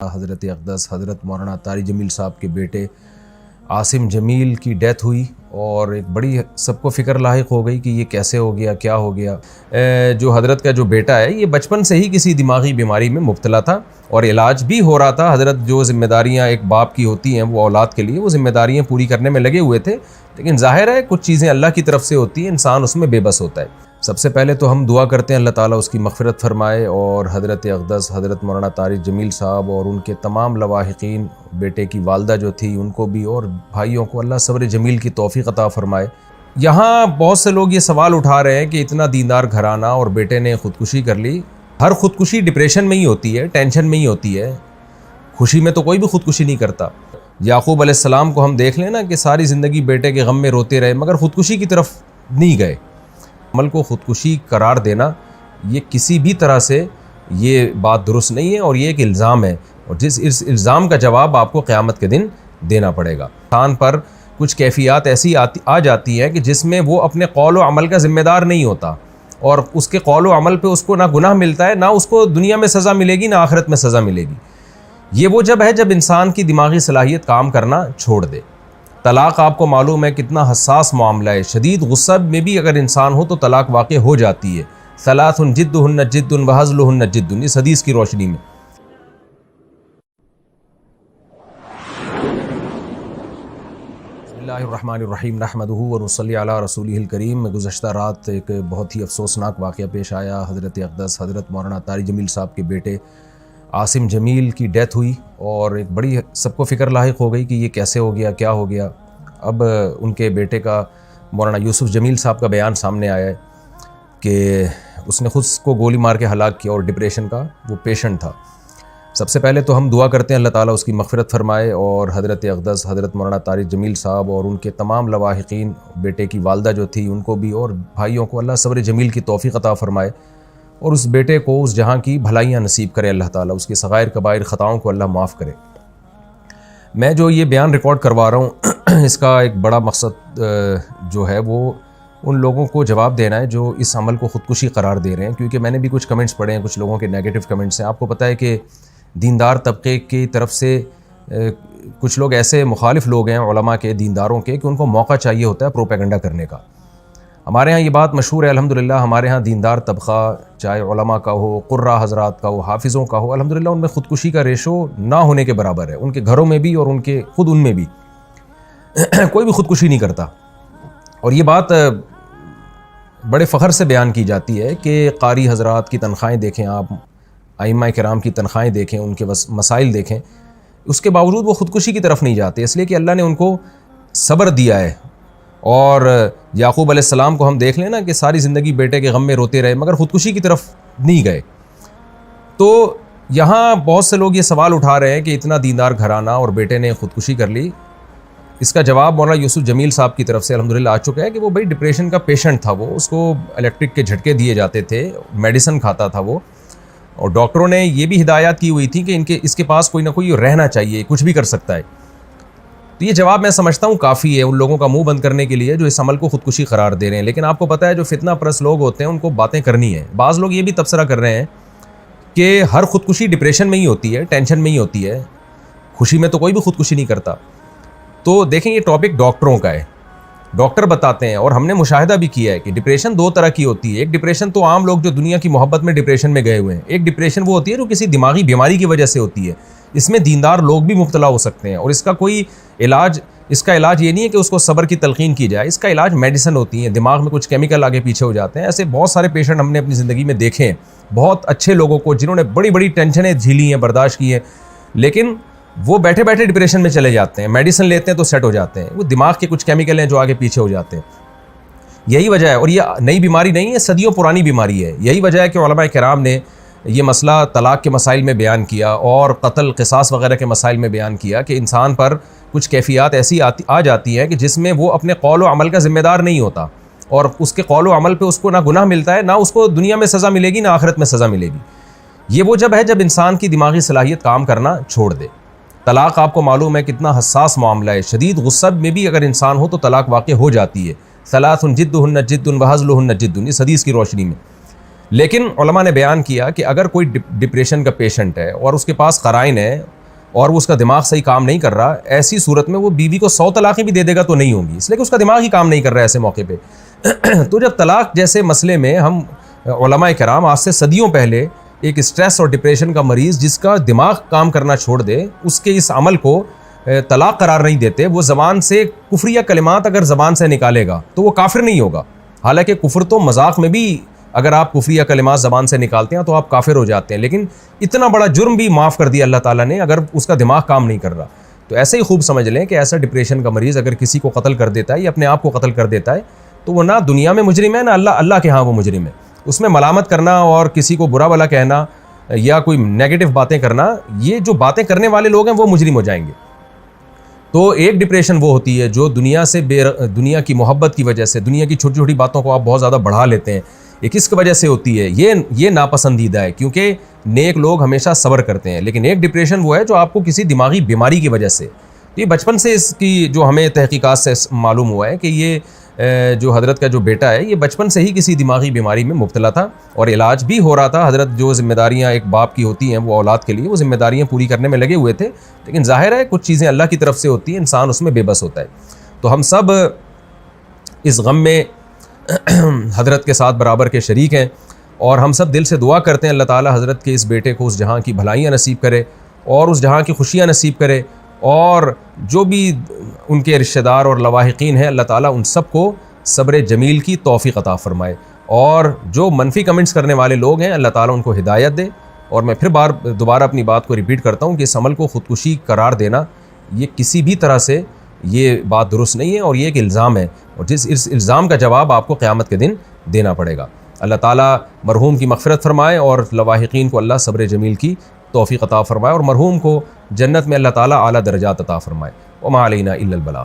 حضرت اقدس حضرت مولانا طارق جمیل صاحب کے بیٹے عاصم جمیل کی ڈیتھ ہوئی اور ایک بڑی سب کو فکر لاحق ہو گئی کہ یہ کیسے ہو گیا، کیا ہو گیا۔ جو حضرت کا جو بیٹا ہے یہ بچپن سے ہی کسی دماغی بیماری میں مبتلا تھا اور علاج بھی ہو رہا تھا۔ حضرت جو ذمہ داریاں ایک باپ کی ہوتی ہیں وہ اولاد کے لیے وہ ذمہ داریاں پوری کرنے میں لگے ہوئے تھے، لیکن ظاہر ہے کچھ چیزیں اللہ کی طرف سے ہوتی ہیں، انسان اس میں بے بس ہوتا ہے۔ سب سے پہلے تو ہم دعا کرتے ہیں اللہ تعالیٰ اس کی مغفرت فرمائے اور حضرت اقدس حضرت مولانا طارق جمیل صاحب اور ان کے تمام لواحقین، بیٹے کی والدہ جو تھی ان کو بھی اور بھائیوں کو اللہ صبر جمیل کی توفیق عطا فرمائے۔ یہاں بہت سے لوگ یہ سوال اٹھا رہے ہیں کہ اتنا دیندار گھرانہ اور بیٹے نے خودکشی کر لی۔ ہر خودکشی ڈپریشن میں ہی ہوتی ہے، ٹینشن میں ہی ہوتی ہے، خوشی میں تو کوئی بھی خودکشی نہیں کرتا۔ یعقوب علیہ السلام کو ہم دیکھ لیں نا کہ ساری زندگی بیٹے کے غم میں روتے رہے مگر خودکشی کی طرف نہیں گئے۔ عمل کو خودکشی قرار دینا یہ کسی بھی طرح سے یہ بات درست نہیں ہے اور یہ ایک الزام ہے، اور اس الزام کا جواب آپ کو قیامت کے دن دینا پڑے گا۔ انسان پر کچھ کیفیات ایسی آ جاتی ہیں کہ جس میں وہ اپنے قول و عمل کا ذمہ دار نہیں ہوتا، اور اس کے قول و عمل پہ اس کو نہ گناہ ملتا ہے، نہ اس کو دنیا میں سزا ملے گی، نہ آخرت میں سزا ملے گی۔ یہ وہ جب ہے جب انسان کی دماغی صلاحیت کام کرنا چھوڑ دے۔ طلاق آپ کو معلوم ہے کتنا حساس معاملہ ہے، شدید غصہ میں بھی اگر انسان ہو تو طلاق واقع ہو جاتی ہے۔ ثلاث جدہن جد وہزلہن جد، اس حدیث کی روشنی میں۔ بسم اللہ الرحمن الرحیم نحمدہ ونصلی علی رسولہ الکریم۔ گزشتہ رات ایک بہت ہی افسوسناک واقعہ پیش آیا۔ حضرت اقدس حضرت مولانا طارق جمیل صاحب کے بیٹے عاصم جمیل کی ڈیتھ ہوئی اور ایک بڑی سب کو فکر لاحق ہو گئی کہ یہ کیسے ہو گیا، کیا ہو گیا۔ اب ان کے بیٹے کا مولانا یوسف جمیل صاحب کا بیان سامنے آیا ہے کہ اس نے خود کو گولی مار کے ہلاک کیا اور ڈپریشن کا وہ پیشنٹ تھا۔ سب سے پہلے تو ہم دعا کرتے ہیں اللہ تعالیٰ اس کی مغفرت فرمائے اور حضرت اقدس حضرت مولانا طارق جمیل صاحب اور ان کے تمام لواحقین، بیٹے کی والدہ جو تھی ان کو بھی اور بھائیوں کو اللہ صبر جمیل کی توفیق عطا فرمائے اور اس بیٹے کو اس جہاں کی بھلائیاں نصیب کرے اللہ تعالیٰ، اس کی صغائر کبائر خطاؤں کو اللہ معاف کرے۔ میں جو یہ بیان ریکارڈ کروا رہا ہوں اس کا ایک بڑا مقصد جو ہے وہ ان لوگوں کو جواب دینا ہے جو اس عمل کو خودکشی قرار دے رہے ہیں، کیونکہ میں نے بھی کچھ کمنٹس پڑھے ہیں، کچھ لوگوں کے نیگیٹو کمنٹس ہیں۔ آپ کو پتہ ہے کہ دیندار طبقے کی طرف سے کچھ لوگ ایسے مخالف لوگ ہیں علماء کے، دینداروں کے، کہ ان کو موقع چاہیے ہوتا ہے پروپیگنڈا کرنے کا۔ ہمارے ہاں یہ بات مشہور ہے الحمدللہ، ہمارے ہاں دیندار طبقہ چاہے علماء کا ہو، قراء حضرات کا ہو، حافظوں کا ہو، الحمدللہ ان میں خودکشی کا ریشو نہ ہونے کے برابر ہے، ان کے گھروں میں بھی اور ان کے خود ان میں بھی کوئی بھی خودکشی نہیں کرتا۔ اور یہ بات بڑے فخر سے بیان کی جاتی ہے کہ قاری حضرات کی تنخواہیں دیکھیں آپ، ائمہ کرام کی تنخواہیں دیکھیں، ان کے مسائل دیکھیں، اس کے باوجود وہ خودکشی کی طرف نہیں جاتے، اس لیے کہ اللہ نے ان کو صبر دیا ہے۔ اور یعقوب علیہ السلام کو ہم دیکھ لیں نا کہ ساری زندگی بیٹے کے غم میں روتے رہے مگر خودکشی کی طرف نہیں گئے۔ تو یہاں بہت سے لوگ یہ سوال اٹھا رہے ہیں کہ اتنا دیندار گھرانہ اور بیٹے نے خودکشی کر لی۔ اس کا جواب مولانا یوسف جمیل صاحب کی طرف سے الحمدللہ آ چکا ہے کہ وہ بھائی ڈپریشن کا پیشنٹ تھا، وہ اس کو الیکٹرک کے جھٹکے دیے جاتے تھے، میڈیسن کھاتا تھا وہ، اور ڈاکٹروں نے یہ بھی ہدایات کی ہوئی تھی کہ اس کے پاس کوئی نہ کوئی رہنا چاہیے، کچھ بھی کر سکتا ہے۔ تو یہ جواب میں سمجھتا ہوں کافی ہے ان لوگوں کا منہ بند کرنے کے لیے جو اس عمل کو خودکشی قرار دے رہے ہیں، لیکن آپ کو پتہ ہے جو فتنہ پرست لوگ ہوتے ہیں ان کو باتیں کرنی ہے۔ بعض لوگ یہ بھی تبصرہ کر رہے ہیں کہ ہر خودکشی ڈپریشن میں ہی ہوتی ہے، ٹینشن میں ہی ہوتی ہے، خوشی میں تو کوئی بھی خودکشی نہیں کرتا۔ تو دیکھیں یہ ٹاپک ڈاکٹروں کا ہے، ڈاکٹر بتاتے ہیں، اور ہم نے مشاہدہ بھی کیا ہے کہ ڈپریشن دو طرح کی ہوتی ہے۔ ایک ڈپریشن تو عام لوگ جو دنیا کی محبت میں ڈپریشن میں گئے ہوئے ہیں، ایک ڈپریشن وہ ہوتی ہے جو کسی دماغی بیماری کی وجہ سے ہوتی ہے، اس میں دیندار لوگ بھی مبتلا ہو سکتے ہیں، اور اس کا کوئی علاج، اس کا علاج یہ نہیں ہے کہ اس کو صبر کی تلقین کی جائے، اس کا علاج میڈیسن ہوتی ہیں، دماغ میں کچھ کیمیکل آگے پیچھے ہو جاتے ہیں۔ ایسے بہت سارے پیشنٹ ہم نے اپنی زندگی میں دیکھے ہیں، بہت اچھے لوگوں کو جنہوں نے بڑی بڑی ٹینشنیں جھیلی ہیں، برداشت کی ہیں، لیکن وہ بیٹھے بیٹھے ڈپریشن میں چلے جاتے ہیں، میڈیسن لیتے ہیں تو سیٹ ہو جاتے ہیں، وہ دماغ کے کچھ کیمیکل ہیں جو آگے پیچھے ہو جاتے ہیں۔ یہی وجہ ہے، اور یہ نئی بیماری نہیں ہے، صدیوں پرانی بیماری ہے۔ یہی وجہ ہے کہ علماء کرام نے یہ مسئلہ طلاق کے مسائل میں بیان کیا اور قتل قصاص وغیرہ کے مسائل میں بیان کیا کہ انسان پر کچھ کیفیات ایسی آ جاتی ہیں کہ جس میں وہ اپنے قول و عمل کا ذمہ دار نہیں ہوتا، اور اس کے قول و عمل پہ اس کو نہ گناہ ملتا ہے، نہ اس کو دنیا میں سزا ملے گی، نہ آخرت میں سزا ملے گی۔ یہ وہ جب ہے جب انسان کی دماغی صلاحیت کام کرنا چھوڑ دے۔ طلاق آپ کو معلوم ہے کتنا حساس معاملہ ہے، شدید غصہ میں بھی اگر انسان ہو تو طلاق واقع ہو جاتی ہے۔ ثلاث جدہن جد وہزلہن جد، اس حدیث کی روشنی میں۔ لیکن علماء نے بیان کیا کہ اگر کوئی ڈپریشن کا پیشنٹ ہے اور اس کے پاس قرائن ہے اور اس کا دماغ صحیح کام نہیں کر رہا، ایسی صورت میں وہ بیوی کو 100 طلاقیں بھی دے دے گا تو نہیں ہوں گی، اس لیے کہ اس کا دماغ ہی کام نہیں کر رہا ہے ایسے موقع پہ۔ تو جب طلاق جیسے مسئلے میں ہم علماء کرام آج سے صدیوں پہلے ایک اسٹریس اور ڈپریشن کا مریض جس کا دماغ کام کرنا چھوڑ دے، اس کے اس عمل کو طلاق قرار نہیں دیتے، وہ زبان سے کفریہ کلمات اگر زبان سے نکالے گا تو وہ کافر نہیں ہوگا، حالانکہ کفر تو مذاق میں بھی اگر آپ کفریہ کلمات زبان سے نکالتے ہیں تو آپ کافر ہو جاتے ہیں، لیکن اتنا بڑا جرم بھی معاف کر دیا اللہ تعالیٰ نے اگر اس کا دماغ کام نہیں کر رہا۔ تو ایسے ہی خوب سمجھ لیں کہ ایسا ڈپریشن کا مریض اگر کسی کو قتل کر دیتا ہے یا اپنے آپ کو قتل کر دیتا ہے تو وہ نہ دنیا میں مجرم ہے، نہ اللہ کے ہاں وہ مجرم ہے۔ اس میں ملامت کرنا اور کسی کو برا بھلا کہنا یا کوئی نیگیٹو باتیں کرنا، یہ جو باتیں کرنے والے لوگ ہیں وہ مجرم ہو جائیں گے۔ تو ایک ڈپریشن وہ ہوتی ہے جو دنیا سے دنیا کی محبت کی وجہ سے، دنیا کی چھوٹی چھوٹی باتوں کو آپ بہت زیادہ بڑھا لیتے ہیں، یہ کس کی وجہ سے ہوتی ہے؟ یہ ناپسندیدہ ہے، کیونکہ نیک لوگ ہمیشہ صبر کرتے ہیں، لیکن ایک ڈپریشن وہ ہے جو آپ کو کسی دماغی بیماری کی وجہ سے، یہ بچپن سے اس کی جو ہمیں تحقیقات سے معلوم ہوا ہے کہ یہ جو حضرت کا جو بیٹا ہے یہ بچپن سے ہی کسی دماغی بیماری میں مبتلا تھا اور علاج بھی ہو رہا تھا۔ حضرت جو ذمہ داریاں ایک باپ کی ہوتی ہیں وہ اولاد کے لیے وہ ذمہ داریاں پوری کرنے میں لگے ہوئے تھے، لیکن ظاہر ہے کچھ چیزیں اللہ کی طرف سے ہوتی ہیں، انسان اس میں بے بس ہوتا ہے۔ تو ہم سب اس غم میں حضرت کے ساتھ برابر کے شریک ہیں اور ہم سب دل سے دعا کرتے ہیں اللہ تعالیٰ حضرت کے اس بیٹے کو اس جہاں کی بھلائیاں نصیب کرے اور اس جہاں کی خوشیاں نصیب کرے، اور جو بھی ان کے رشتہ دار اور لواحقین ہیں اللہ تعالیٰ ان سب کو صبر جمیل کی توفیق عطا فرمائے، اور جو منفی کمنٹس کرنے والے لوگ ہیں اللہ تعالیٰ ان کو ہدایت دے۔ اور میں پھر دوبارہ اپنی بات کو ریپیٹ کرتا ہوں کہ اس عمل کو خودکشی قرار دینا یہ کسی بھی طرح سے یہ بات درست نہیں ہے، اور یہ ایک الزام ہے، اور اس الزام کا جواب آپ کو قیامت کے دن دینا پڑے گا۔ اللہ تعالیٰ مرحوم کی مغفرت فرمائے اور لواحقین کو اللہ صبر جمیل کی توفیق عطا فرمائے، اور مرحوم کو جنت میں اللہ تعالیٰ اعلیٰ درجات عطا فرمائے۔ وما علینا الا البلاغ۔